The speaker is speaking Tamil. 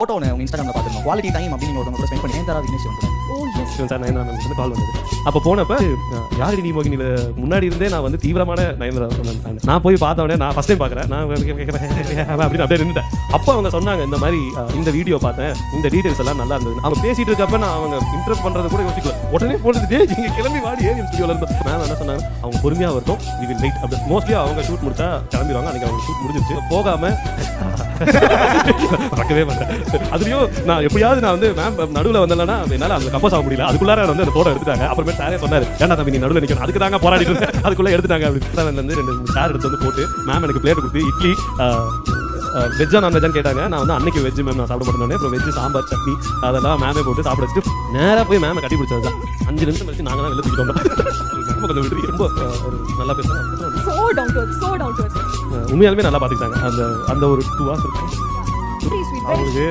போட்டோ ஒன்று உங்கள் இன்ஸ்டாகிராமில் பார்த்துருந்தோம். குவாலிட்டி டைம் அப்படின்னு நீங்கள் ஒருத்தவங்க கூட ஸ்பெண்ட் பண்ணி நயன்தாரா விக்னேஷ் வந்து சார் நயன்தாரா வந்து கால் வந்தது. அப்போ போனப்போ யாரு நீ மோகினியில் முன்னாடி இருந்தே நான் வந்து தீவிரமான நயன்தாரா சொன்னேன். நான் போய் பார்த்தவொடனே நான் ஃபஸ்ட் டைம் பார்க்குறேன். நான் அப்படின்னு அப்படியே நின்றுட்டேன். அப்போ அவங்க சொன்னாங்க இந்த மாதிரி இந்த வீடியோ பார்த்தேன், இந்த டீட்டெயில்ஸ் எல்லாம் நல்லா இருந்தது. அவங்க பேசிட்டு இருக்கப்ப நான் அவங்க இன்ட்ரெஸ்ட் பண்ணுறது கூட யோசிக்கல. உடனே போனது நீங்கள் கிளம்பி வாடி ஏன் ஸ்டுடியோவில் இருந்தோம். மேம் என்ன சொன்னாங்க, அவங்க பொறுமையாக வரட்டும், வி வில் வெயிட். அப்படி மோஸ்ட்லி அவங்க ஷூட் முடிச்சா கிளம்பிடுவாங்க. அன்றைக்கி அவங்க ஷூட் முடிஞ்சிருச்சு. போகாமல் மறக்கவே மாட்டேன். அதுலயும் நான் எப்படியாவது நான் வந்து மேம் நடுவில் வந்தேன்னா என்னால் அந்த கம்போஸ் ஆக முடியல. அதுக்குள்ளார வந்து அந்த போட்டோ எடுத்துட்டாங்க. அப்புறமே சாரே சொன்னார், ஏன்னா தம்பி நீ நடுவில் நிற்கணும், அதுக்கு தாங்க போராடிட்டு இருந்தேன், அதுக்குள்ளே எடுத்துட்டாங்க அப்படின்னு. வந்து 2 சார் எடுத்து வந்து போட்டு மேம் எனக்கு பிளேட் கொடுத்து இட்லி வெஜ்ஜா நான் வெஜ்ஜான்னு கேட்டாங்க. நான் வந்து அன்னைக்கு வெஜ் மேம் நான் சாப்பிட மாட்டேன். அப்புறம் வெஜ்ஜு சாம்பார் சட்னி அதெல்லாம் மேமே போட்டு சாப்பிட வச்சுட்டு நேராக போய் மேமை கட்டி பிடிச்சது தான். 5 நிமிஷம் கழிச்சு நாங்கள் தான் வெளில தூக்கிட்டோம். கொஞ்சம் விட்டு ரொம்ப ஒரு நல்லா பேசுகிறேன். உண்மையாலுமே நல்லா பார்த்துக்கிட்டாங்க. அந்த ஒரு 2 hours இருக்கும் அவங்களுக்கு.